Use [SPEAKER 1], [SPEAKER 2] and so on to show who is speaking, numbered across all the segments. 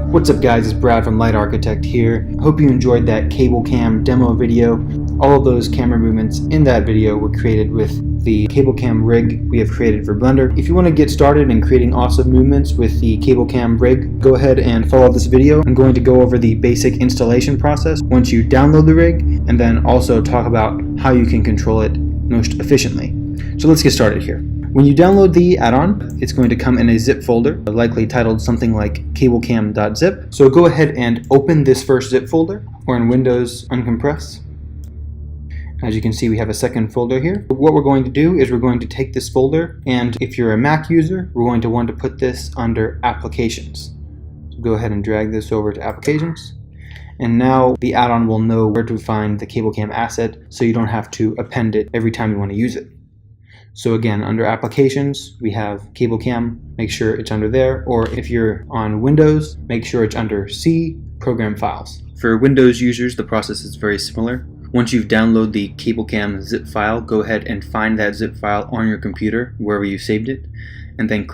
[SPEAKER 1] What's up guys, it's Brad from LightArchitect here. Hope you enjoyed that Cablecam demo video. All of those camera movements in that video were created with the Cablecam rig we have created for Blender. If you want to get started in creating awesome movements with the Cablecam rig, go ahead and follow this video. I'm going to go over the basic installation process once you download the rig, and then also talk about how you can control it most efficiently. So let's get started here. When you download the add-on, it's going to come in a zip folder, likely titled something like cablecam.zip. So go ahead and open this first zip folder, or in Windows, uncompress. As you can see, we have a second folder here. What we're going to do is we're going to take this folder, and if you're a Mac user, we're going to want to put this under Applications. So go ahead and drag this over to Applications. And now the add-on will know where to find the Cablecam asset, so you don't have to append it every time you want to use it. So again, under Applications, we have Cablecam, make sure it's under there, or if you're on Windows, make sure it's under C, Program Files. For Windows users, the process is very similar. Once you've downloaded the Cablecam zip file, go ahead and find that zip file on your computer, wherever you saved it, and then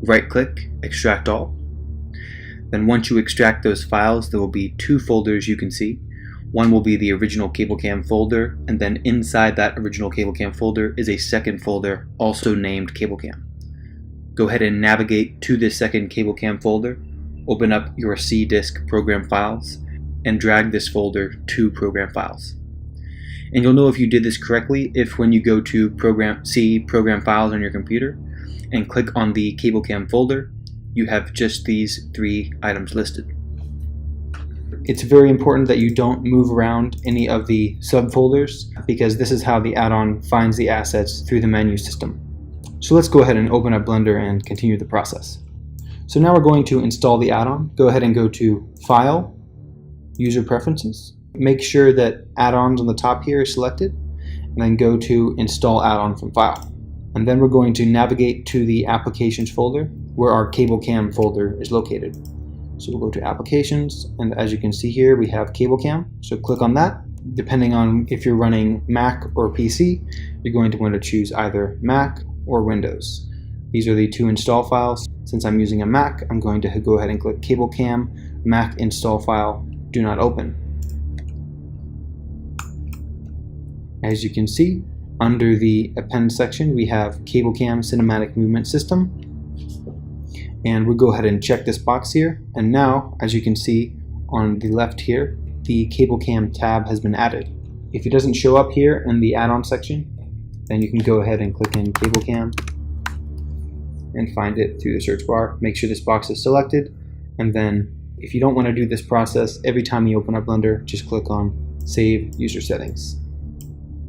[SPEAKER 1] right-click, Extract All. Then once you extract those files, there will be two folders you can see. One will be the original Cablecam folder, and then inside that original Cablecam folder is a second folder also named Cablecam. Go ahead and navigate to this second Cablecam folder, open up your C disk program files, and drag this folder to program files. And you'll know if you did this correctly if when you go to C program files on your computer and click on the Cablecam folder, you have just these three items listed. It's very important that you don't move around any of the subfolders, because this is how the add-on finds the assets through the menu system. So let's go ahead and open up Blender and continue the process. So now we're going to install the add-on. Go ahead and go to File, User Preferences. Make sure that Add-ons on the top here is selected, and then go to Install Add-on from File. And then we're going to navigate to the Applications folder, where our Cablecam folder is located. So we'll go to Applications, and as you can see here, we have Cablecam. So click on that. Depending on if you're running Mac or PC, you're going to want to choose either Mac or Windows. These are the two install files. Since I'm using a Mac, I'm going to go ahead and click Cablecam, Mac install file, do not open. As you can see, under the Append section, we have Cablecam Cinematic Movement System. And we'll go ahead and check this box here. And now, as you can see on the left here, the Cablecam tab has been added. If it doesn't show up here in the add-on section, then you can go ahead and click in Cablecam and find it through the search bar. Make sure this box is selected. And then if you don't want to do this process, every time you open up Blender, just click on Save User Settings.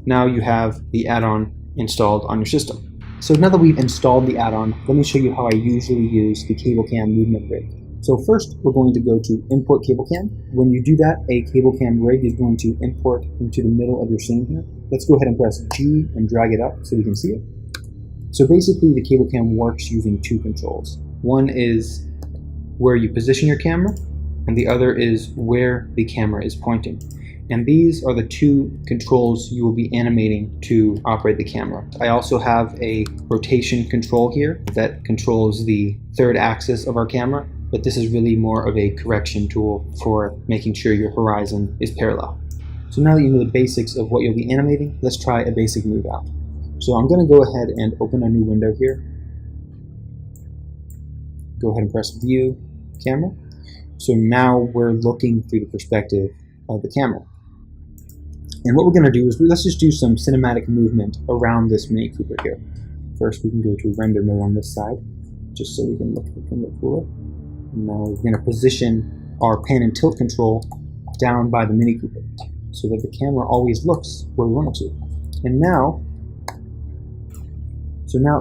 [SPEAKER 1] Now you have the add-on installed on your system. So now that we've installed the add-on, let me show you how I usually use the Cablecam movement rig. So first, we're going to go to Import Cablecam. When you do that, a Cablecam rig is going to import into the middle of your scene here. Let's go ahead and press G and drag it up so we can see it. So basically, the Cablecam works using two controls. One is where you position your camera, and the other is where the camera is pointing. And these are the two controls you will be animating to operate the camera. I also have a rotation control here that controls the third axis of our camera, but this is really more of a correction tool for making sure your horizon is parallel. So now that you know the basics of what you'll be animating, let's try a basic move out. So I'm going to go ahead and open a new window here. Go ahead and press View, Camera. So now we're looking through the perspective of the camera. And what we're going to do is let's just do some cinematic movement around this Mini Cooper here. First, we can go to render mode on this side, just so we can look cooler. And now we're going to position our pan and tilt control down by the Mini Cooper, so that the camera always looks where we want it to. And now,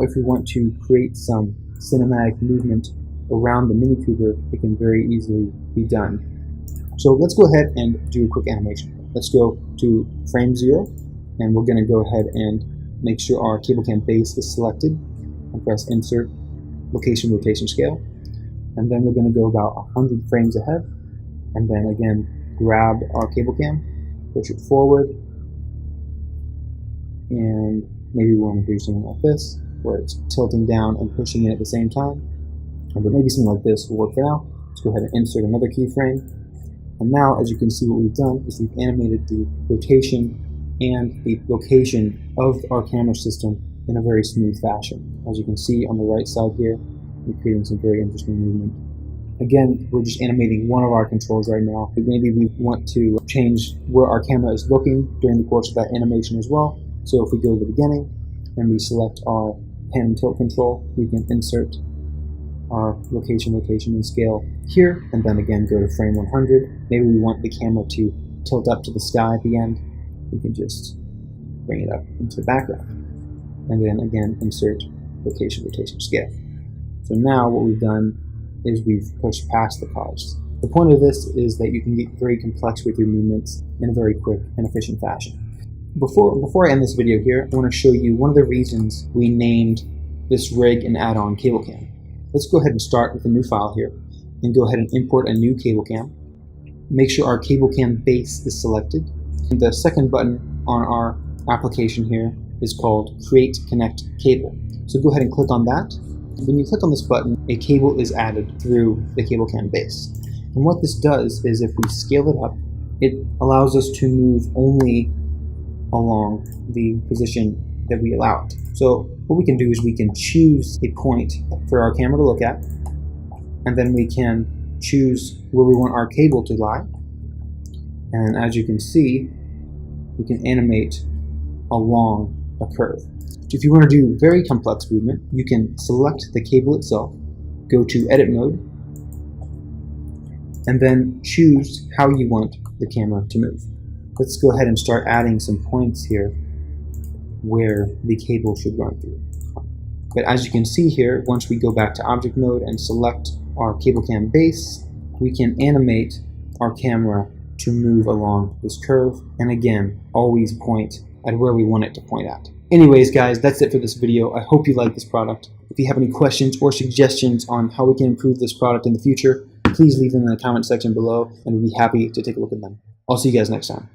[SPEAKER 1] if we want to create some cinematic movement around the Mini Cooper, it can very easily be done. So let's go ahead and do a quick animation. Let's go to frame 0, and we're going to go ahead and make sure our Cablecam base is selected, and press Insert, Location, Rotation, Scale. And then we're going to go about 100 frames ahead, and then again grab our Cablecam, push it forward, and maybe we want to do something like this, where it's tilting down and pushing it at the same time. But maybe something like this will work for now. Let's go ahead and insert another keyframe. And now, as you can see, what we've done is we've animated the rotation and the location of our camera system in a very smooth fashion. As you can see on the right side here, we're creating some very interesting movement. Again, we're just animating one of our controls right now, but maybe we want to change where our camera is looking during the course of that animation as well. So if we go to the beginning and we select our pan and tilt control, we can insert our location, rotation, and scale here, and then again go to frame 100. Maybe we want the camera to tilt up to the sky at the end. We can just bring it up into the background, and then again insert location, rotation, scale. So now what we've done is we've pushed past the cars. The point of this is that you can get very complex with your movements in a very quick and efficient fashion. Before I end this video here, I want to show you one of the reasons we named this rig and add-on Cablecam. Let's go ahead and start with a new file here, and go ahead and import a new Cablecam. Make sure our Cablecam base is selected. And the second button on our application here is called Create Connect Cable. So go ahead and click on that. When you click on this button, a cable is added through the Cablecam base. And what this does is if we scale it up, it allows us to move only along the position that we allow it. So what we can do is we can choose a point for our camera to look at, and then we can choose where we want our cable to lie. And as you can see, we can animate along a curve. If you want to do very complex movement, you can select the cable itself, go to Edit Mode, and then choose how you want the camera to move. Let's go ahead and start adding some points here where the cable should run through. But as you can see here, once we go back to Object Mode and select our Cablecam base, we can animate our camera to move along this curve, and again, always point at where we want it to point at. Anyways guys, that's it for this video. I hope you like this product. If you have any questions or suggestions on how we can improve this product in the future, please leave them in the comment section below, and we'll be happy to take a look at them. I'll see you guys next time.